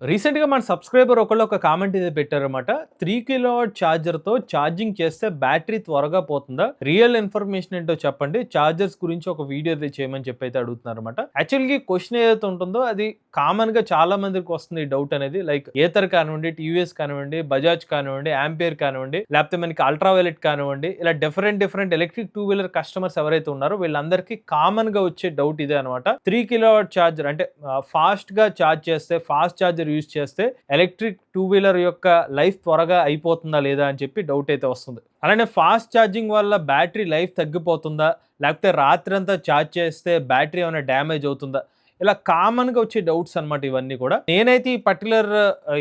రీసెంట్‌గా మన సబ్‌స్క్రైబర్ ఒకళ్ళు ఒక కామెంట్ ఇది పెట్టారన్నమాట. 3 కిలోవాట్ ఛార్జర్‌తో ఛార్జింగ్ చేస్తే బ్యాటరీ త్వరగా పోతుందా? రియల్ ఇన్ఫర్మేషన్ ఏంటో చెప్పండి. ఛార్జర్స్ గురించి ఒక వీడియో అయితే చేయమని చెప్పైతే అడుగుతున్నారన్నమాట. యాక్చువల్‌గా ఈ క్వెషన్ ఏదైతే ఉంటుందో అది కామన్‌గా చాలా మందికి వస్తుంది ఈ డౌట్ అనేది. లైక్ ఏథర్ కానివ్వండి, టీవీఎస్ కానివ్వండి, బజాజ్ కానివ్వండి, ఆంపియర్ కానివ్వండి, లేకపోతే మనకి అల్ట్రా వయలెట్ కానివ్వండి, ఇలా different electric two wheeler customers ఎవరైతే ఉన్నారో వీళ్ళందరికీ కామన్‌గా వచ్చే డౌట్ ఇదే అన్నమాట. 3 కిలోవాట్ ఛార్జర్ అంటే ఫాస్ట్‌గా ఛార్జ్ చేస్తే ఫాస్ట్ ఛార్జర్ యూజ్ చేస్తే ఎలక్ట్రిక్ టూ వీలర్ యొక్క లైఫ్ త్వరగా అయిపోతుందా లేదా అని చెప్పి డౌట్ అయితే వస్తుంది. అలానే ఫాస్ట్ ఛార్జింగ్ వల్ల బ్యాటరీ లైఫ్ తగ్గిపోతుందా, లేకపోతే రాత్రంతా ఛార్జ్ చేస్తే బ్యాటరీ ఏమైనా డ్యామేజ్ అవుతుందా, ఇలా కామన్గా వచ్చే డౌట్స్ అనమాట ఇవన్నీ కూడా. నేనైతే ఈ పర్టికులర్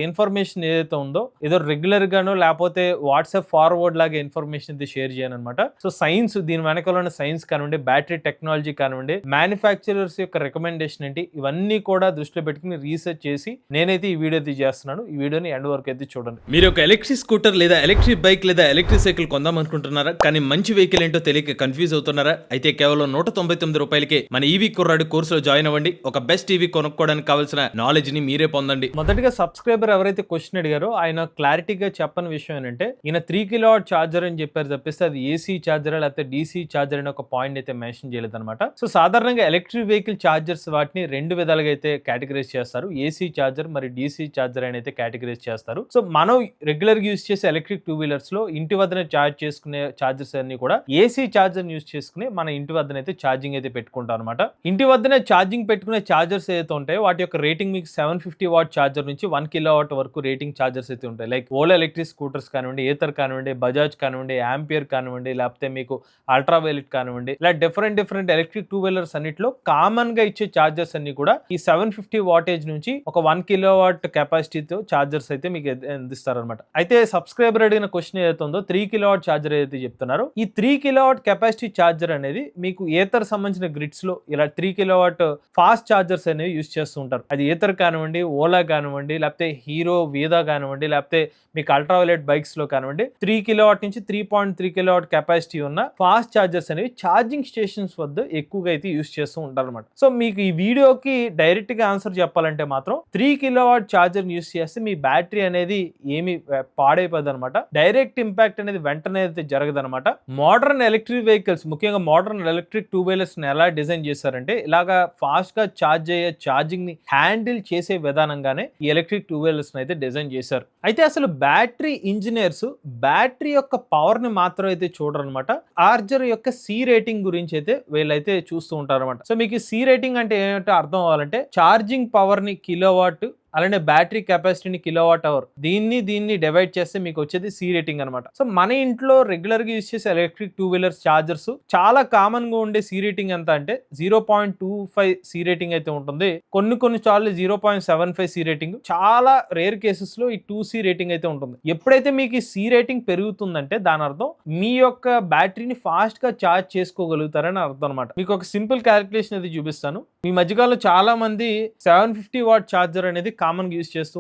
ఇన్ఫర్మేషన్ ఏదైతే ఉందో ఏదో రెగ్యులర్ గానో లేకపోతే వాట్సాప్ ఫార్వర్డ్ లాగా ఇన్ఫర్మేషన్ అయితే షేర్ చేయను అనమాట. సో సైన్స్, దీని వెనకాల ఉన్న సైన్స్ కానివ్వండి, బ్యాటరీ టెక్నాలజీ కానివ్వండి, మ్యానుఫ్యాక్చరర్స్ యొక్క రికమెండేషన్ ఏంటి, ఇవన్నీ కూడా దృష్టిలో పెట్టుకుని రీసెర్చ్ చేసి నేనైతే ఈ వీడియో అయితే చేస్తున్నాను. ఈ వీడియోని ఎండ్ వరకు అయితే చూడండి. మీరు ఒక ఎలక్ట్రిక్ స్కూటర్ లేదా ఎలక్ట్రిక్ బైక్ లేదా ఎలక్ట్రిక్ సైకిల్ కొందాం అనుకుంటున్నారా? కానీ మంచి వెహికల్ ఏంటో తెలియక కన్ఫ్యూజ్ అవుతున్నారా? అయితే కేవలం 199 రూపాయలకే మన ఈవీ కుర్రాడు కోర్సులో జాయిన్ అవ్వండి. ఒక బెస్ట్ ఈవీ కొనుక్కోవడానికి కావాల్సిన నాలెడ్జ్ ని మీరే పొందండి. మొదటిగా సబ్స్క్రైబర్ ఎవరైతే క్వశ్చన్ అడిగారో ఆయన క్లారిటీగా చెప్పని విషయం ఏంటంటే, ఈయన 3 కిలోవాట్ ఛార్జర్ అని చెప్పారు తప్పిస్తే అది ఏసీ ఛార్జర్ లేకపోతే డీసీ ఛార్జర్ అని ఒక పాయింట్ అయితే మెన్షన్ చేయలేదన్నమాట. సో సాధారణంగా ఎలక్ట్రిక్ వెహికల్ ఛార్జర్స్ వాటిని రెండు విధాలుగా అయితే కేటగిరైజ్ చేస్తారు. ఏసీ ఛార్జర్ మరి డీసీ ఛార్జర్ అని అయితే కేటగిరైజ్ చేస్తారు. సో మనం రెగ్యులర్ గా యూస్ చేసే ఎలక్ట్రిక్ టూ వీలర్స్ లో ఇంటి వద్దనే ఛార్జ్ చేసుకునే ఛార్జర్స్ అన్ని కూడా ఏసీ ఛార్జర్ యూస్ చేసుకుని మన ఇంటి వద్దనైతే ఛార్జింగ్ అయితే పెట్టుకుంటాం అనమాట. ఇంటి వద్దనే ఛార్జింగ్ పెట్టుకునే ఛార్జర్స్ ఏదైతే ఉంటాయో వాటి యొక్క రేటింగ్ మీకు 750 వాట్ ఛార్జర్ నుంచి 1 కిలోవాట్ వరకు రేటింగ్ ఛార్జర్స్ అయితే ఉంటాయి. లైక్ ఓలా ఎలక్ట్రిక్ స్కూటర్స్ కానివ్వండి, ఏథర్ కానివ్వండి, బజాజ్ కానివ్వండి, ఆంపియర్ కానివ్వండి, లేకపోతే మీకు అల్ట్రా వైలెట్ కానివ్వండి, ఇలా డిఫరెంట్ ఎలక్ట్రిక్ టూ వీలర్స్ అన్నిట్లో కామన్ గా ఇచ్చే ఛార్జర్స్ అన్ని కూడా ఈ 750 వాటేజ్ నుంచి ఒక 1 కిలోవాట్ కెపాసిటీతో ఛార్జర్స్ అయితే మీకు అందిస్తారు అనమాట. అయితే సబ్స్క్రైబర్ అడిగిన క్వశ్చన్ ఏదైతే ఉందో 3 కిలోవాట్ ఛార్జర్ ఏదైతే చెప్తున్నారో, ఈ 3 కిలోవాట్ కెపాసిటీ ఛార్జర్ అనేది మీకు ఏథర్ సంబంధించిన గ్రిడ్స్ లో ఇలా 3 కిలోవాట్ ఫాస్ట్ ఛార్జర్స్ అనేవి యూజ్ చేస్తూ ఉంటారు. అది ఏథర్ కానివ్వండి, ఓలా కానివ్వండి, లేకపోతే హీరో వీదా కానివ్వండి, లేకపోతే మీకు అల్ట్రా వైలెట్ బైక్స్ లో కానివ్వండి, 3 కిలోవాట్ నుంచి 3.3 కిలోవాట్ కెపాసిటీ ఉన్న ఫాస్ట్ ఛార్జర్స్ అనేవి ఛార్జింగ్ స్టేషన్స్ వద్ద ఎక్కువగా అయితే యూజ్ చేస్తూ ఉంటారు అనమాట. సో మీకు ఈ వీడియోకి డైరెక్ట్ గా ఆన్సర్ చెప్పాలంటే మాత్రం 3 కిలోవాట్ ఛార్జర్ యూజ్ చేస్తే మీ బ్యాటరీ అనేది ఏమి పాడైపోద్ది అనమాట. డైరెక్ట్ ఇంపాక్ట్ అనేది వెంటనే అయితే జరగదనమాట. మోడర్న్ ఎలక్ట్రిక్ వెహికల్స్, ముఖ్యంగా మోడర్న్ ఎలక్ట్రిక్ టూ వీలర్స్ ని ఎలా డిజైన్ చేశారంటే, ఇలాగా ఫాస్ట్ గా ఛార్జ్ అయ్యే ఛార్జింగ్ ని హ్యాండిల్ చేసే విధానంగానే ఈ ఎలక్ట్రిక్ టూ వీలర్స్ అయితే డిజైన్ చేశారు. అయితే అసలు బ్యాటరీ ఇంజనీర్స్ బ్యాటరీ యొక్క పవర్ ని మాత్రం అయితే చూడరనమాట. ఛార్జర్ యొక్క సి రేటింగ్ గురించి అయితే వీళ్ళైతే చూస్తూ ఉంటారు అనమాట. సో మీకు సి రేటింగ్ అంటే ఏమిటో అర్థం అవ్వాలంటే, ఛార్జింగ్ పవర్ ని కిలోవాట్, అలానే బ్యాటరీ కెపాసిటీని కిలోవాట్ అవర్, దీన్ని డివైడ్ చేస్తే మీకు వచ్చేది సి రేటింగ్ అనమాట. సో మన ఇంట్లో రెగ్యులర్ గా యూజ్ చేసే ఎలక్ట్రిక్ టూ వీలర్స్ ఛార్జర్స్ చాలా కామన్ గా ఉండే సి రేటింగ్ ఎంత అంటే 0.25 సి రేటింగ్ అయితే ఉంటుంది. కొన్ని సార్లు 0.75 సి రేటింగ్, చాలా రేర్ కేసెస్ లో ఈ 2 సి రేటింగ్ అయితే ఉంటుంది. ఎప్పుడైతే మీకు ఈ సి రేటింగ్ పెరుగుతుందంటే దాని అర్థం మీ యొక్క బ్యాటరీని ఫాస్ట్ గా ఛార్జ్ చేసుకోగలుగుతారని అర్థం అనమాట. మీకు ఒక సింపుల్ క్యాలిక్యులేషన్ అయితే చూపిస్తాను. ఈ మధ్యకాలంలో చాలా మంది 750 వాట్ ఛార్జర్ అనేది కామన్ యూజ్ చేస్తూ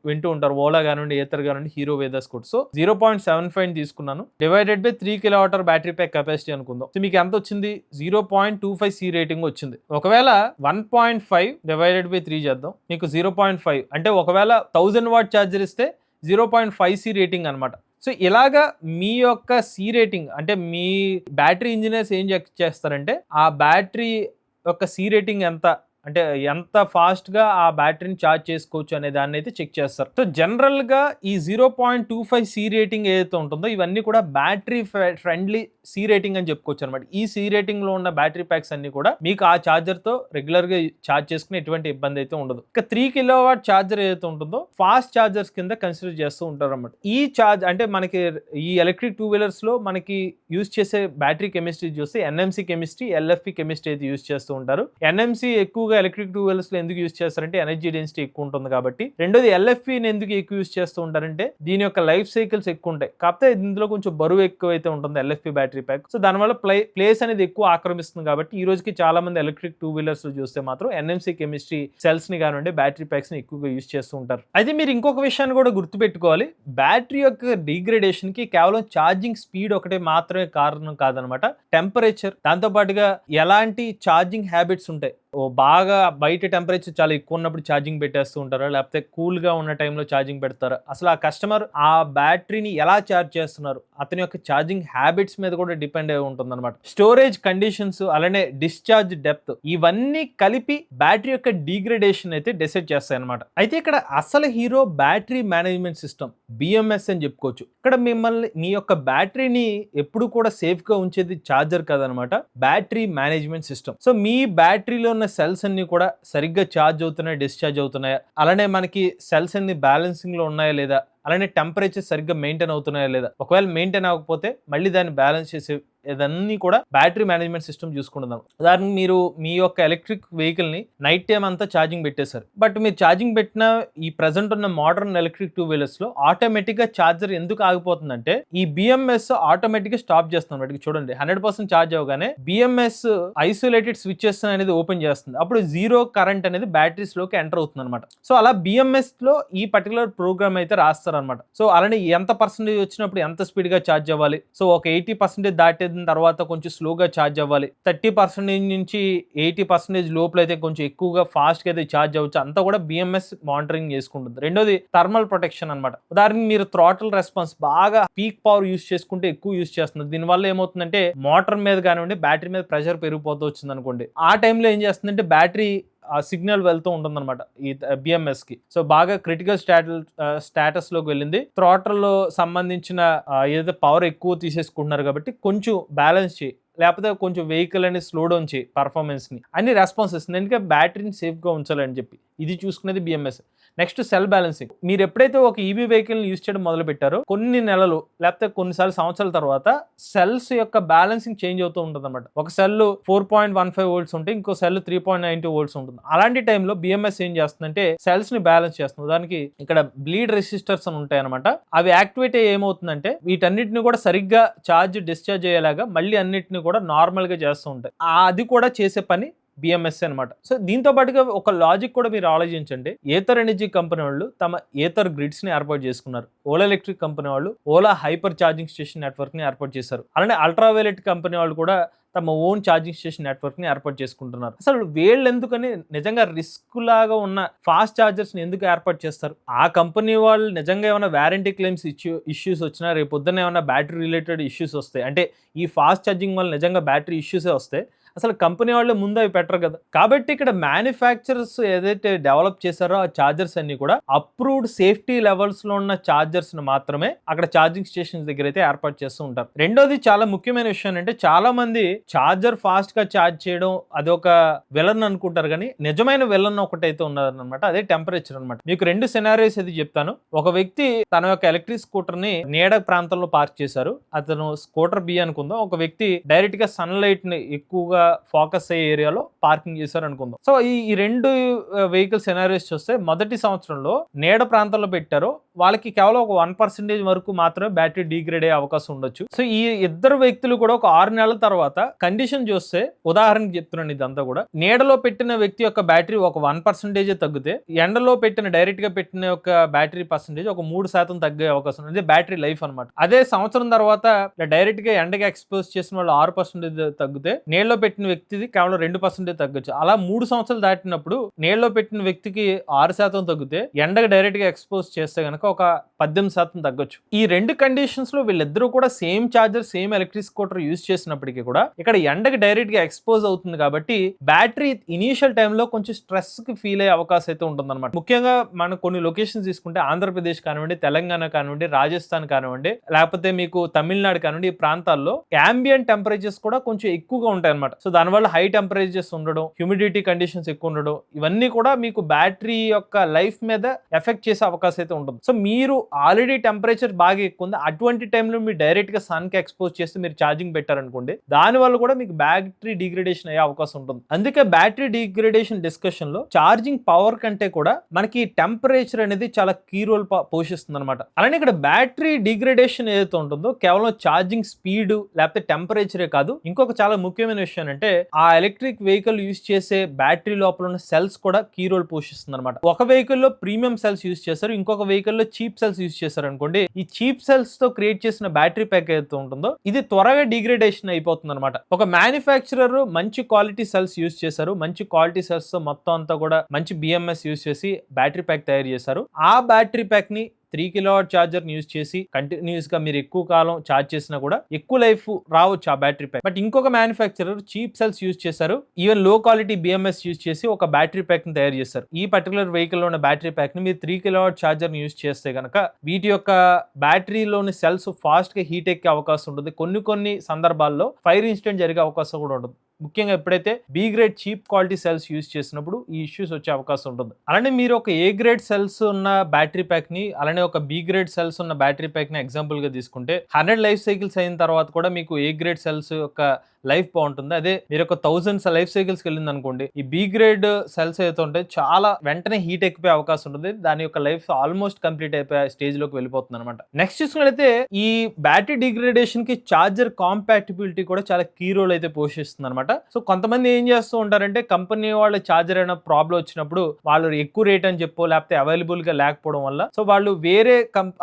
వింటూ ఉంటారు. ఓలా కానివ్వండి, ఏథర్ కానివ్వండి, హీరో వేదా స్కూటర్. సో 0.75 తీసుకున్నాను, divided by 3 kilowatt battery pack capacity అనుకుందాం. సో మీకు ఎంత వచ్చింది? 0.25 సి రేటింగ్ వచ్చింది. ఒకవేళ 1.5 డివైడెడ్ బై 3 చేద్దాం, మీకు 0.5 అంటే ఒకవేళ 1000 వాట్ ఛార్జర్ ఇస్తే 0.5 సి రేటింగ్ అనమాట. సో ఇలాగా మీ యొక్క సి రేటింగ్ అంటే మీ బ్యాటరీ ఇంజనీర్స్ ఏం చెక్ చేస్తారంటే, ఆ బ్యాటరీ యొక్క సి రేటింగ్ అంటే ఎంత ఫాస్ట్ గా ఆ బ్యాటరీని ఛార్జ్ చేసుకోవచ్చు అనే దాన్ని అయితే చెక్ చేస్తారు. సో జనరల్ గా ఈ 0.25 సి రేటింగ్ ఏదైతే ఉంటుందో ఇవన్నీ కూడా బ్యాటరీ ఫ్రెండ్లీ సి రేటింగ్ అని చెప్పుకోవచ్చు అనమాట. ఈ సి రేటింగ్ లో ఉన్న బ్యాటరీ ప్యాక్స్ అన్ని కూడా మీకు ఆ ఛార్జర్ తో రెగ్యులర్ గా ఛార్జ్ చేసుకునే ఎటువంటి ఇబ్బంది అయితే ఉండదు. ఇక 3 కిలోవాట్ ఛార్జర్ ఏదైతే ఉంటుందో ఫాస్ట్ ఛార్జర్స్ కింద కన్సిడర్ చేస్తూ ఉంటారు అనమాట. ఈ ఛార్జ్ అంటే మనకి ఈ ఎలక్ట్రిక్ టూ వీలర్స్ లో మనకి యూజ్ చేసే బ్యాటరీ కెమిస్ట్రీ చూస్తే ఎన్ఎంసి కెమిస్ట్రీ, ఎల్ఎఫ్పి కెమిస్ట్రీ అయితే యూజ్ చేస్తూ ఉంటారు. ఎన్ఎంసి ఎక్కువగా ఎలక్ట్రిక్ టూ వీలర్స్ లో ఎందుకు యూజ్ చేస్తారంటే ఎనర్జీ డెన్సిటీ ఎక్కువ ఉంటుంది కాబట్టి. రెండోది ఎల్ఎఫ్పి ఎందుకు ఎక్కువ యూజ్ చేస్తూ ఉంటారంటే దీని యొక్క లైఫ్ సైకిల్స్ ఎక్కువ ఉంటాయి, కాకపోతే ఇందులో కొంచెం బరువు ఎక్కువ అయితే ఉంటుంది ఎల్ఎఫ్పి బ్యాటరీ ప్యాక్. సో దానివల్ల ప్లేస్ అనేది ఎక్కువ ఆక్రమిస్తుంది కాబట్టి ఈ రోజుకి చాలా మంది ఎలక్ట్రిక్ టూ వీలర్స్ చూస్తే మాత్రం ఎన్ఎంసి కెమిస్ట్రీ సెల్స్ ని కానివ్వండి, బ్యాటరీ ప్యాక్స్ ని ఎక్కువగా యూజ్ చేస్తూ ఉంటారు. అయితే మీరు ఇంకొక విషయాన్ని కూడా గుర్తుపెట్టుకోవాలి, బ్యాటరీ యొక్క డిగ్రేడేషన్ కి కేవలం ఛార్జింగ్ స్పీడ్ ఒకటే మాత్రమే కారణం కాదనమాట. టెంపరేచర్, దాంతో పాటుగా ఎలాంటి ఛార్జింగ్ హ్యాబిట్స్ ఉంటాయి, బాగా బయట టెంపరేచర్ చాలా ఎక్కువ ఉన్నప్పుడు ఛార్జింగ్ పెట్టేస్తూ ఉంటారా, లేకపోతే కూల్గా ఉన్న టైంలో ఛార్జింగ్ పెడతారా, అసలు ఆ కస్టమర్ ఆ బ్యాటరీని ఎలా ఛార్జ్ చేస్తున్నారు, అతని యొక్క ఛార్జింగ్ హ్యాబిట్స్ మీద కూడా డిపెండ్ అయి ఉంటుంది అనమాట. స్టోరేజ్ కండిషన్స్, అలానే డిశ్చార్జ్ డెప్త్, ఇవన్నీ కలిపి బ్యాటరీ యొక్క డిగ్రేడేషన్ అయితే డిసైడ్ చేస్తాయి అనమాట. అయితే ఇక్కడ అసలు hero battery management system, BMS అని చెప్పుకోవచ్చు. ఇక్కడ మిమ్మల్ని మీ యొక్క బ్యాటరీని ఎప్పుడు కూడా సేఫ్ గా ఉంచేది ఛార్జర్ కదనమాట, బ్యాటరీ మేనేజ్మెంట్ సిస్టమ్. సో మీ బ్యాటరీలో ఉన్న సెల్స్ అన్ని కూడా సరిగ్గా ఛార్జ్ అవుతున్నాయా, డిశ్చార్జ్ అవుతున్నాయా, అలానే మనకి సెల్స్ అన్ని బ్యాలెన్సింగ్ లో ఉన్నాయా లేదా, అలానే టెంపరేచర్ సరిగ్గా మెయింటైన్ అవుతున్నాయా లేదా, ఒకవేళ మెయింటైన్ అవ్వకపోతే మళ్ళీ దాన్ని బ్యాలెన్స్ చేసే ఇదన్నీ కూడా బ్యాటరీ మేనేజ్మెంట్ సిస్టమ్ చూసుకుంటున్నాం. ఉదాహరణకు మీరు మీ యొక్క ఎలక్ట్రిక్ వెహికల్ ని నైట్ టైం అంతా ఛార్జింగ్ పెట్టేశారు, బట్ మీరు ఛార్జింగ్ పెట్టిన ఈ ప్రెసెంట్ ఉన్న మోడర్న్ ఎలక్ట్రిక్ 2 వీలర్స్ లో ఆటోమేటిక్ గా ఛార్జర్ ఎందుకు ఆగిపోతుందంటే ఈ BMS ఆటోమేటిక్ గా స్టాప్ చేస్తుంది. వాటికి చూడండి 100% ఛార్జ్ అవగానే BMS ఐసోలేటెడ్ స్విచెస్ అనేది ఓపెన్ చేస్తుంది, అప్పుడు జీరో కరెంట్ అనేది బ్యాటరీస్ లోకి ఎంటర్ అవుతుంది అనమాట. సో అలా BMS లో ఈ పర్టికులర్ ప్రోగ్రామ్ అయితే రాస్తారు అనమాట. సో అలానే ఎంత పర్సెంటేజ్ వచ్చినప్పుడు ఎంత స్పీడ్ గా ఛార్జ్ అవ్వాలి, సో ఒక 80% దాటే తర్వాత కొంచెం స్లోగా ఛార్జ్ అవ్వాలి, 30% నుంచి 80% లోపల అయితే కొంచెం ఎక్కువగా ఫాస్ట్ గా అయితే ఛార్జ్ అవ్వచ్చు, అంతా కూడా BMS మానిటరింగ్ చేసుకుంటుంది. రెండోది థర్మల్ ప్రొటెక్షన్ అనమాట. ఉదాహరణకి మీరు థ్రాటిల్ రెస్పాన్స్ బాగా పీక్ పవర్ యూస్ చేసుకుంటే ఎక్కువ యూస్ చేస్తున్నారు, దీనివల్ల ఏమవుతుందంటే మోటార్ మీద కానివ్వండి బ్యాటరీ మీద ప్రెషర్ పెరిగిపోతూ వచ్చింది అనుకోండి, ఆ టైంలో ఏం చేస్తుందంటే బ్యాటరీ ఆ సిగ్నల్ వెళ్తూ ఉంటుందన్నమాట ఈ BMS కి. సో బాగా క్రిటికల్ స్టేటస్ లోకి వెళ్ళింది, థ్రాటిల్ లో సంబంధించిన ఏదైతే పవర్ ఎక్కువ తీసేసుకుంటున్నారు కాబట్టి కొంచెం బ్యాలెన్స్ చేయి, లేకపోతే కొంచెం వెహికల్ అనేది స్లో డౌన్ చేయి పర్ఫార్మెన్స్ ని, అన్ని రెస్పాన్స్ ఇస్తుంది. ఎందుకంటే బ్యాటరీని సేఫ్ గా ఉంచాలని చెప్పి ఇది చూసుకునేది BMS. Next cell balancing. మీరు ఎప్పుడైతే ఒక ఈవీ వెహికల్ యూజ్ చేయడం మొదలు పెట్టారో కొన్ని నెలలు లేకపోతే కొన్నిసార్లు సంవత్సరాల తర్వాత సెల్స్ యొక్క బ్యాలెన్సింగ్ చేంజ్ అవుతూ ఉంటుంది అనమాట. ఒక సెల్ 4.15 వోల్ట్స్ ఉంటే ఇంకో సెల్ 3.92 వోల్ట్స్ ఉంటుంది. అలాంటి టైంలో BMS ఏం చేస్తుందంటే సెల్స్ ని బ్యాలెన్స్ చేస్తుంది. దానికి ఇక్కడ బ్లీడ్ రెసిస్టర్స్ అని ఉంటాయి అనమాట, అవి యాక్టివేట్ అయ్యి ఏమవుతుందంటే వీటన్నిటిని కూడా సరిగ్గా ఛార్జ్ డిశ్చార్జ్ అయ్యేలాగా మళ్ళీ అన్నిటిని కూడా నార్మల్ గా చేస్తూ ఉంటాయి. అది కూడా చేసే పని BMS అనమాట. సో దీంతో పాటుగా ఒక లాజిక్ కూడా మీరు ఆలోచించండి. ఏథర్ ఎనర్జీ కంపెనీ వాళ్ళు తమ ఏథర్ గ్రిడ్స్ ని ఏర్పాటు చేసుకున్నారు, ఓలా ఎలక్ట్రిక్ కంపెనీ వాళ్ళు Ola hyper charging station network ని ఏర్పాటు చేశారు, అలానే అల్ట్రావైలెట్ కంపెనీ వాళ్ళు కూడా తమ ఓన్ ఛార్జింగ్ స్టేషన్ నెట్వర్క్ ని ఏర్పాటు చేసుకుంటున్నారు. అసలు వీళ్ళు ఎందుకని నిజంగా రిస్క్ లాగా ఉన్న ఫాస్ట్ ఛార్జర్స్ ని ఎందుకు ఏర్పాటు చేస్తారు? ఆ కంపెనీ వాళ్ళు నిజంగా ఏమైనా వారంటీ క్లెయిమ్స్ ఇష్యూస్ వచ్చినా, రేపు పొద్దున్న ఏమైనా బ్యాటరీ రిలేటెడ్ ఇష్యూస్ వస్తాయి అంటే ఈ ఫాస్ట్ ఛార్జింగ్ వల్ల నిజంగా బ్యాటరీ ఇష్యూసే వస్తాయి, అసలు కంపెనీ వాళ్ళే ముందు అవి పెట్టరు కదా. కాబట్టి ఇక్కడ మ్యానుఫ్యాక్చరర్స్ ఏదైతే డెవలప్ చేశారో ఆ ఛార్జర్స్ అన్ని కూడా అప్రూవ్డ్ సేఫ్టీ లెవెల్స్ లో ఉన్న ఛార్జర్స్ ని మాత్రమే అక్కడ ఛార్జింగ్ స్టేషన్స్ దగ్గర అయితే ఏర్పాటు చేస్తూ ఉంటారు. రెండోది చాలా ముఖ్యమైన విషయం అంటే చాలా మంది ఛార్జర్ ఫాస్ట్ గా ఛార్జ్ చేయడం అదొక విలన్ అనుకుంటారు, కానీ నిజమైన విలన్ ఒకటైతే ఉన్నదన్నమాట, అదే టెంపరేచర్ అనమాట. మీకు రెండు సినారియోస్ ఇది చెప్తాను. ఒక వ్యక్తి తన యొక్క ఎలక్ట్రిక్ స్కూటర్ ని నీడ ప్రాంతంలో పార్క్ చేశారు, అతను స్కూటర్ B అనుకుందాం. ఒక వ్యక్తి డైరెక్ట్ గా సన్ లైట్ ని ఎక్కువగా ఫోకస్ అయ్యే ఏరియాలో పార్కింగ్ చేశారు అనుకుందాం. సో ఈ రెండు వెహికల్ సినారియోస్ చూస్తే మొదటి సంవత్సరంలో నీడ ప్రాంతంలో పెట్టారు, వాళ్ళకి కేవలం ఒక 1% వరకు మాత్రమే బ్యాటరీ డిగ్రేడ్ అయ్యే అవకాశం ఉండొచ్చు. సో ఈ ఇద్దరు వ్యక్తులు కూడా ఒక 6 నెలల తర్వాత కండిషన్ చూస్తే, ఉదాహరణకి చెప్తున్నాను ఇదంతా కూడా, నీడలో పెట్టిన వ్యక్తి యొక్క బ్యాటరీ ఒక 1% తగ్గితే ఎండలో పెట్టిన డైరెక్ట్ గా పెట్టిన యొక్క బ్యాటరీ పర్సెంటేజ్ ఒక 3% తగ్గే అవకాశం ఉంది, బ్యాటరీ లైఫ్ అనమాట. అదే సంవత్సరం తర్వాత డైరెక్ట్ గా ఎండగా ఎక్స్పోజ్ చేసిన వాళ్ళు 6% తగ్గితే నీళ్ళలో పెట్టిన వ్యక్తిది కేవలం 2% తగ్గొచ్చు. అలా 3 సంవత్సరాలు దాటినప్పుడు నీళ్ళలో పెట్టిన వ్యక్తికి 6% తగ్గితే ఎండగా డైరెక్ట్ గా ఎక్స్పోజ్ చేస్తే గనక ఒక 18% తగ్గొచ్చు. ఈ రెండు కండిషన్స్ లో వీళ్ళిద్దరూ కూడా same charger, same electric scooter use చేసినప్పటికీ కూడా ఇక్కడ ఎండకి డైరెక్ట్ గా ఎక్స్పోజ్ అవుతుంది కాబట్టి బ్యాటరీ ఇనీషియల్ టైంలో కొంచెం స్ట్రెస్ కి ఫీల్ అయ్యే అవకాశం అయితే ఉంటుంది అనమాట. ముఖ్యంగా మనం కొన్ని లొకేషన్స్ తీసుకుంటే ఆంధ్రప్రదేశ్ కానివ్వండి, తెలంగాణ కానివ్వండి, రాజస్థాన్ కానివ్వండి, లేకపోతే మీకు తమిళనాడు కానివ్వండి, ఈ ప్రాంతాల్లో యాంబియంట్ టెంపరేచర్స్ కూడా కొంచెం ఎక్కువగా ఉంటాయి అనమాట. సో దానివల్ల హై టెంపరేచర్స్ ఉండడం, హ్యూమిడిటీ కండిషన్స్ ఎక్కువ ఉండడం, ఇవన్నీ కూడా మీకు బ్యాటరీ యొక్క లైఫ్ మీద ఎఫెక్ట్ చేసే అవకాశం అయితే ఉంటుంది. సో మీరు ఆల్రెడీ టెంపరేచర్ బాగా ఎక్కువ ఉంది, అటువంటి టైంలో మీరు డైరెక్ట్ గా సన్ కి ఎక్స్పోజ్ చేస్తే మీరు ఛార్జింగ్ పెట్టారనుకోండి, దానివల్ల కూడా మీకు బ్యాటరీ డిగ్రేడేషన్ అయ్యే అవకాశం ఉంటుంది. అందుకే బ్యాటరీ డిగ్రేడేషన్ డిస్కషన్ లో ఛార్జింగ్ పవర్ కంటే కూడా మనకి టెంపరేచర్ అనేది చాలా కీ రోల్ పోషిస్తుంది అనమాట. అలానే ఇక్కడ బ్యాటరీ డిగ్రేడేషన్ ఏదైతే ఉంటుందో కేవలం ఛార్జింగ్ స్పీడ్ లేకపోతే టెంపరేచరే కాదు, ఇంకొక చాలా ముఖ్యమైన విషయం అంటే ఆ ఎలక్ట్రిక్ వెహికల్ యూజ్ చేసే బ్యాటరీ లోపల ఉన్న సెల్స్ కూడా కీ రోల్ పోషిస్తుంది అనమాట. ఒక వెహికల్ లో ప్రీమియం సెల్స్ యూజ్ చేస్తారు, ఇంకొక వెహికల్ లో చీప్ సెల్స్ యూజ్ చేశారనుకోండి, ఈ చీప్ సెల్స్ తో క్రియేట్ చేసిన బ్యాటరీ ప్యాక్ ఏదైతే ఉంటుందో ఇది త్వరగా డిగ్రేడేషన్ అయిపోతుంది అనమాట. ఒక మ్యానుఫ్యాక్చరర్ మంచి క్వాలిటీ సెల్స్ యూజ్ చేశారు, మంచి క్వాలిటీ సెల్స్ తో మొత్తం అంతా కూడా మంచి బిఎంఎస్ యూజ్ చేసి బ్యాటరీ ప్యాక్ తయారు చేశారు. ఆ బ్యాటరీ ప్యాక్ ని 3 కిలోవాట్ ఛార్జర్ యూజ్ చేసి కంటిన్యూస్ గా మీరు ఎక్కువ కాలం ఛార్జ్ చేసినా కూడా ఎక్కువ లైఫ్ రావచ్చు ఆ బ్యాటరీ ప్యాక్. బట్ ఇంకొక మ్యానుఫ్యాక్చరర్ చీప్ సెల్స్ యూజ్ చేశారు, ఈవెన్ లో క్వాలిటీ బిఎంఎస్ యూజ్ చేసి ఒక బ్యాటరీ ప్యాక్ ని తయారు చేశారు. ఈ పర్టికులర్ వెహికల్ లో ఉన్న బ్యాటరీ ప్యాక్ ని మీరు 3 కిలోవాట్ ఛార్జర్ యూజ్ చేస్తే కనుక వీటి యొక్క బ్యాటరీలోని సెల్స్ ఫాస్ట్ గా హీట్ ఎక్కే అవకాశం ఉంటుంది. కొన్ని సందర్భాల్లో ఫైర్ ఇన్సిడెంట్ జరిగే అవకాశం కూడా ఉంటుంది. ముఖ్యంగా ఎప్పుడైతే B grade cheap quality cells use చేసినప్పుడు ఈ ఇష్యూస్ వచ్చే అవకాశం ఉంటుంది. అలానే మీరు ఒక ఏ గ్రేడ్ సెల్స్ ఉన్న బ్యాటరీ ప్యాక్ ని, అలానే ఒక బి గ్రేడ్ సెల్స్ ఉన్న బ్యాటరీ ప్యాక్ ని ఎగ్జాంపుల్ గా తీసుకుంటే 100 లైఫ్ సైకిల్స్ అయిన తర్వాత కూడా మీకు ఏ గ్రేడ్ సెల్స్ యొక్క లైఫ్ బాగుంటుంది. అదే మీరు ఒక 1000 లైఫ్ సైకిల్స్కి వెళ్ళింది అనుకోండి, ఈ బి గ్రేడ్ సెల్స్ అయితే ఉంటే చాలా వెంటనే హీట్ ఎక్కిపోయే అవకాశం ఉంటుంది. దాని యొక్క లైఫ్ ఆల్మోస్ట్ కంప్లీట్ అయిపోయే స్టేజ్ లోకి వెళ్ళిపోతుంది అనమాట. నెక్స్ట్ చూసుకున్నట్లయితే ఈ బ్యాటరీ డిగ్రేడేషన్ కి చార్జర్ కాంపాటిబిలిటీ కూడా చాలా కీ రోల్ అయితే పోషిస్తుంది అనమాట. సో కొంతమంది ఏం చేస్తూ ఉంటారంటే కంపెనీ వాళ్ళ చార్జర్ అయినా ప్రాబ్లం వచ్చినప్పుడు వాళ్ళు ఎక్కువ రేట్ అని చెప్పో లేకపోతే అవైలబుల్ గా లేకపోవడం వల్ల సో వాళ్ళు వేరే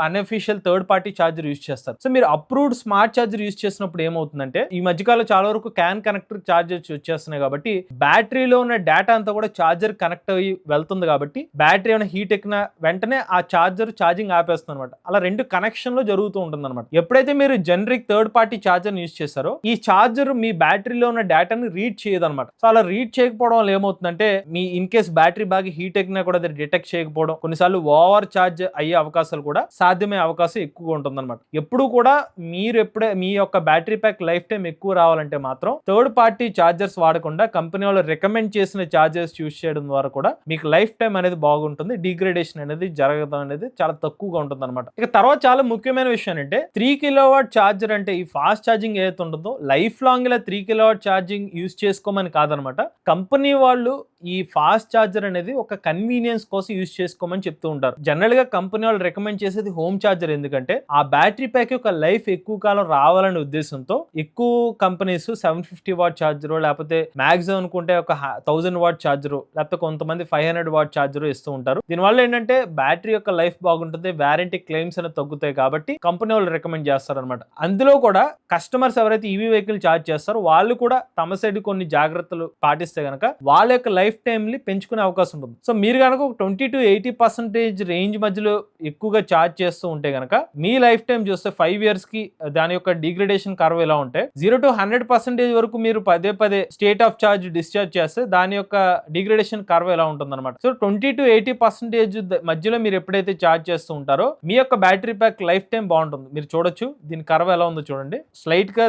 unofficial third party charger use చేస్తారు. సో మీరు అప్రూవ్డ్ స్మార్ట్ చార్జర్ యూజ్ చేసినప్పుడు ఏమవుతుందంటే ఈ మధ్యకాలంలో చాలా వరకు క్యాన్ కనెక్టర్ చార్జర్స్ వచ్చేస్తున్నాయి కాబట్టి బ్యాటరీలో ఉన్న డేటా అంతా కూడా చార్జర్ కనెక్ట్ అయ్యి వెళ్తుంది కాబట్టి బ్యాటరీ ఏమైనా హీట్ ఎక్కిన వెంటనే ఆ చార్జర్ ఛార్జింగ్ ఆపేస్తుంది అనమాట. అలా 2 కనెక్షన్ లో జరుగుతూ ఉంటుంది అనమాట. ఎప్పుడైతే మీరు generic third party charger use చేస్తారో ఈ చార్జర్ మీ బ్యాటరీలో ఉన్న డేటాని రీడ్ చేయదు అనమాట. సో అలా రీడ్ చేయకపోవడం వల్ల ఏమవుతుందంటే మీ ఇన్ కేస్ బ్యాటరీ బాగా హీట్ ఎక్కినా కూడా అది డిటెక్ట్ చేయకపోవడం, కొన్నిసార్లు ఓవర్ చార్జ్ అయ్యే అవకాశాలు కూడా సాధ్యమయ్యే అవకాశం ఎక్కువగా ఉంటుంది అనమాట. ఎప్పుడు కూడా మీరు మీ యొక్క బ్యాటరీ ప్యాక్ లైఫ్ టైం ఎక్కువ రావాలంటే మాత్రం థర్డ్ పార్టీ చార్జర్స్ వాడకుండా కంపెనీ వాళ్ళు రికమెండ్ చేసిన చార్జర్స్ యూజ్ చేయడం ద్వారా కూడా మీకు లైఫ్ టైం అనేది బాగుంటుంది, డిగ్రేడేషన్ అనేది జరగడం అనేది చాలా తక్కువగా ఉంటుంది అనమాట. ఇక తర్వాత చాలా ముఖ్యమైన విషయం అంటే 3 కిలోవాట్ చార్జర్ అంటే ఈ ఫాస్ట్ ఛార్జింగ్ ఏదైతే ఉంటుందో లైఫ్ లాంగ్ ఇలా 3 కిలోవాట్ ఛార్జింగ్ యూజ్ చేసుకోమని కాదనమాట. కంపెనీ వాళ్ళు ఈ ఫాస్ట్ ఛార్జర్ అనేది ఒక కన్వీనియన్స్ కోసం యూజ్ చేసుకోమని చెప్తూ ఉంటారు. జనరల్ గా కంపెనీ వాళ్ళు రికమెండ్ చేసేది హోమ్ ఛార్జర్, ఎందుకంటే ఆ బ్యాటరీ ప్యాక్ యొక్క లైఫ్ ఎక్కువ కాలం రావాలనే ఉద్దేశంతో ఎక్కువ కంపెనీస్ 750 వాట్ ఛార్జర్ లేకపోతే మ్యాక్సిమం అనుకుంటే ఒక 1000 వాట్ ఛార్జర్ లేకపోతే కొంతమంది 500 వాట్ ఛార్జర్ ఇస్తూ ఉంటారు. దీనివల్ల ఏంటంటే బ్యాటరీ యొక్క లైఫ్ బాగుంటుంది, వారంటీ క్లెయిమ్స్ అనేది తగ్గుతాయి కాబట్టి కంపెనీ వాళ్ళు రికమెండ్ చేస్తారు అనమాట. అందులో కూడా కస్టమర్స్ ఎవరైతే ఈవీ వెహికల్ ఛార్జ్ చేస్తారో వాళ్ళు కూడా తమ సైడ్ కొన్ని జాగ్రత్తలు పాటిస్తే కనుక వాళ్ళ యొక్క లైఫ్ టైమ్ ని పెంచుకునే అవకాశం ఉంటుంది. సో మీరు కనుక 20 to 80% రేంజ్ మధ్యలో ఎక్కువగా ఛార్జ్ చేస్తూ ఉంటే కనుక మీ లైఫ్ టైం చూస్తే 5 years కి దాని యొక్క డిగ్రేడేషన్ కర్వ్ ఎలా ఉంటే 0 to 100% వరకు మీరు పదే స్టేట్ ఆఫ్ చార్జ్ డిశ్చార్జ్ చేస్తే దాని యొక్క డిగ్రేడేషన్ కర్వ్ ఎలా ఉంటుంది అనమాట. సో 20 to 80% మధ్యలో మీరు ఎప్పుడైతే ఛార్జ్ చేస్తూ ఉంటారో మీ యొక్క బ్యాటరీ ప్యాక్ లైఫ్ టైం బాగుంటుంది. మీరు చూడొచ్చు దీని కర్వ్ ఎలా ఉందో చూడండి, స్లైట్ గా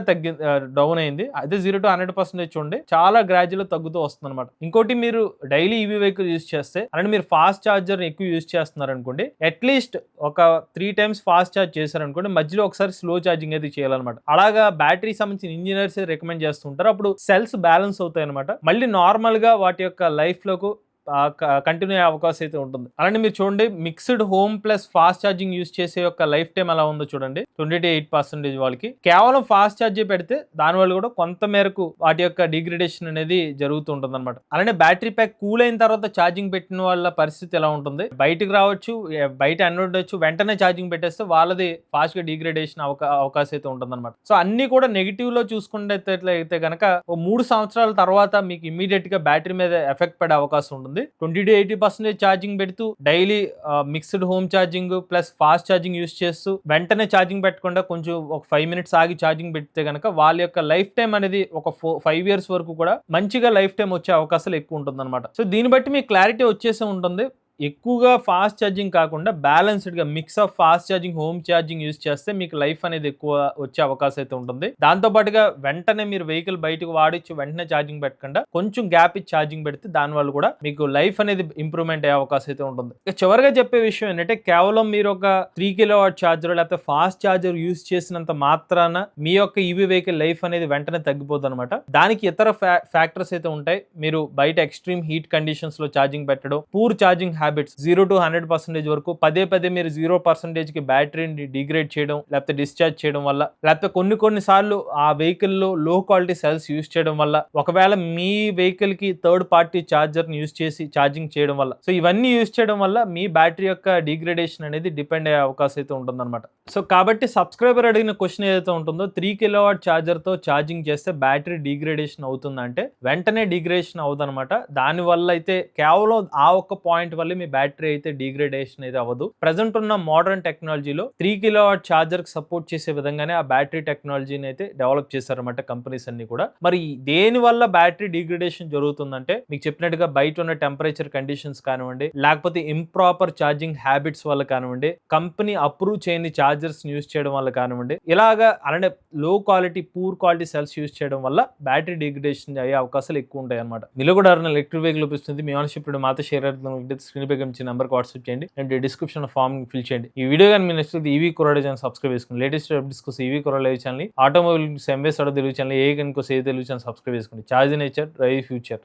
డౌన్ అయింది. అదే 0 to 100% చూడండి చాలా గ్రాడ్యువల్ తగ్గుతూ వస్తుంది అనమాట. ఇంకోటి మీరు డైలీ ఈవీ వెహికల్ యూజ్ చేస్తే అలానే మీరు ఫాస్ట్ చార్జర్ ఎక్కువ యూజ్ చేస్తున్నారు అనుకోండి, అట్లీస్ట్ ఒక 3 times ఫాస్ట్ చార్జ్ చేశారనుకోండి మధ్యలో ఒకసారి స్లో చార్జింగ్ అయితే చేయాలన్నమాట. అలాగా బ్యాటరీ సంబంధించిన ఇంజనీర్స్ రికమెండ్ చేస్తుంటారు. అప్పుడు సెల్స్ బ్యాలెన్స్ అవుతాయి అనమాట. మళ్ళీ నార్మల్ గా వాటి యొక్క లైఫ్ లోకి కంటిన్యూ అయ్యే అవకాశం అయితే ఉంటుంది. అలానే మీరు చూడండి mixed home plus fast charging use చేసే యొక్క లైఫ్ టైం ఎలా ఉందో చూడండి. 20 to 8% వాళ్ళకి కేవలం ఫాస్ట్ ఛార్జ్ పెడితే దానివల్ల కూడా కొంత మేరకు వాటి యొక్క డిగ్రేడేషన్ అనేది జరుగుతూ ఉంటుంది అనమాట. అలానే బ్యాటరీ ప్యాక్ కూల్ అయిన తర్వాత ఛార్జింగ్ పెట్టిన వాళ్ళ పరిస్థితి ఎలా ఉంటుంది, బయటకు రావచ్చు, బయట ఉండొచ్చు, వెంటనే ఛార్జింగ్ పెట్టేస్తే వాళ్ళది ఫాస్ట్ గా డిగ్రేడేషన్ అవకాశం అయితే ఉంటుంది అనమాట. సో అన్ని కూడా నెగిటివ్ లో చూసుకున్నట్లయితే కనుక 3 సంవత్సరాల తర్వాత మీకు ఇమీడియట్ గా బ్యాటరీ మీద ఎఫెక్ట్ పడే అవకాశం ఉంటుంది. 20 to 80% ఛార్జింగ్ పెడుతూ daily mixed home charging plus fast charging use చేస్తూ వెంటనే ఛార్జింగ్ పెట్టకుండా కొంచెం ఒక 5 minutes ఆగి ఛార్జింగ్ పెడితే కనుక వాళ్ళ యొక్క లైఫ్ టైం అనేది ఒక 5 years వరకు కూడా మంచిగా లైఫ్ టైం వచ్చే అవకాశాలు ఎక్కువ ఉంటుంది అనమాట. సో దీన్ని బట్టి మీకు క్లారిటీ వచ్చేసి ఉంటుంది. ఎక్కువగా ఫాస్ట్ ఛార్జింగ్ కాకుండా బ్యాలెన్స్డ్గా mix of fast charging home charging use చేస్తే మీకు లైఫ్ అనేది ఎక్కువ వచ్చే అవకాశం అయితే ఉంటుంది. దాంతోపాటుగా వెంటనే మీరు వెహికల్ బయటకు వాడిచ్చు వెంటనే ఛార్జింగ్ పెట్టకుండా కొంచెం గ్యాప్ ఇచ్చి ఛార్జింగ్ పెడితే దానివల్ల కూడా మీకు లైఫ్ అనేది ఇంప్రూవ్మెంట్ అయ్యే అవకాశం అయితే ఉంటుంది. ఇక చివరిగా చెప్పే విషయం ఏంటంటే కేవలం మీరు ఒక 3 కిలోవాట్ ఛార్జర్ లేకపోతే ఫాస్ట్ ఛార్జర్ యూజ్ చేసినంత మాత్రాన మీ యొక్క ఈవీ వెహికల్ లైఫ్ అనేది వెంటనే తగ్గిపోతుంది అనమాట. దానికి ఇతర ఫ్యాక్టర్స్ అయితే ఉంటాయి. మీరు బయట ఎక్స్ట్రీమ్ హీట్ కండిషన్స్ లో ఛార్జింగ్ పెట్టడం, పూర్ ఛార్జింగ్ హ్యాబిట్స్ 0 to 100% వరకు పదే పదే మీరు 0% కి బ్యాటరీని డిగ్రేడ్ చేయడం, లేకపోతే డిశ్చార్జ్ చేయడం వల్ల, లేకపోతే కొన్ని సార్లు ఆ వెహికల్ లో లో క్వాలిటీ సెల్స్ యూస్ చేయడం వల్ల, ఒకవేళ మీ వెహికల్ కి థర్డ్ పార్టీ చార్జర్ ని యూస్ చేసి ఛార్జింగ్ చేయడం వల్ల, సో ఇవన్నీ యూస్ చేయడం వల్ల మీ బ్యాటరీ యొక్క డిగ్రేడేషన్ అనేది డిపెండ్ అయ్యే అవకాశం అయితే ఉంటుందన్నమాట. సో కాబట్టి సబ్స్క్రైబర్ అడిగిన క్వశ్చన్ ఏదైతే ఉంటుందో 3 కిలోవాట్ చార్జర్ తో ఛార్జింగ్ చేస్తే బ్యాటరీ డిగ్రేడేషన్ అవుతుందంటే వెంటనే డిగ్రేడేషన్ అవుదన్నమాట. దాని వల్ల అయితే కేవలం ఆ ఒక్క పాయింట్ వల్ల మీ బ్యాటరీ అయితే డిగ్రేడేషన్ అయితే అవ్వదు. ప్రెసెంట్ ఉన్న మోడర్న్ టెక్నాలజీలో 3 కిలోవాట్ చార్జర్ కి సపోర్ట్ చేసే విధంగానే ఆ బ్యాటరీ టెక్నాలజీని అయితే డెవలప్ చేశారన్నమాట కంపెనీస్ అన్ని కూడా. మరి దేని వల్ల బ్యాటరీ డిగ్రేడేషన్ జరుగుతుందంటే మీకు చెప్పినట్టుగా బయట ఉన్న టెంపరేచర్ కండిషన్స్ కానివ్వండి, లేకపోతే ఇంప్రాపర్ ఛార్జింగ్ హ్యాబిట్స్ వల్ల కానివ్వండి, కంపెనీ అప్రూవ్ చేయని చార్జర్స్ యూస్ చేయడం వల్ల కానివ్వండి, ఇలాగా అలానే లో quality poor quality cells use చేయడం వల్ల బ్యాటరీ డిగ్రేడేషన్ అయ్యే అవకాశాలు ఎక్కువ ఉంటాయి అనమాట. మీలో కూడా ఎవరైనా ఎలక్ట్రిక్ వెహికల్ చూపిస్తుంది మీ ఓనర్షిప్ మాతో షేర్ అవుతుంది, స్క్రీన్ పై కనిపించే నెంబర్కి వాట్సాప్ చేయండి అండ్ డిస్క్రిప్షన్ ఫామ్ ఫిల్ చేయండి. ఈ వీడియో కానీ మీ నెక్స్ట్ ఈవీ కొరాడే ఛానల్ సబ్స్క్రైబ్ చేసుకోండి. లేటెస్ట్ అప్డేట్స్ కోసం ఈవీ కొరాడే ఛానల్, ఆటోమొబైల్ ఎంవేస్ తెలుగు ఛానల్, ఏ కనుక తెలుగు ఛానల్ సబ్స్క్రైబ్ చేసుకోండి. Charge nature drive future.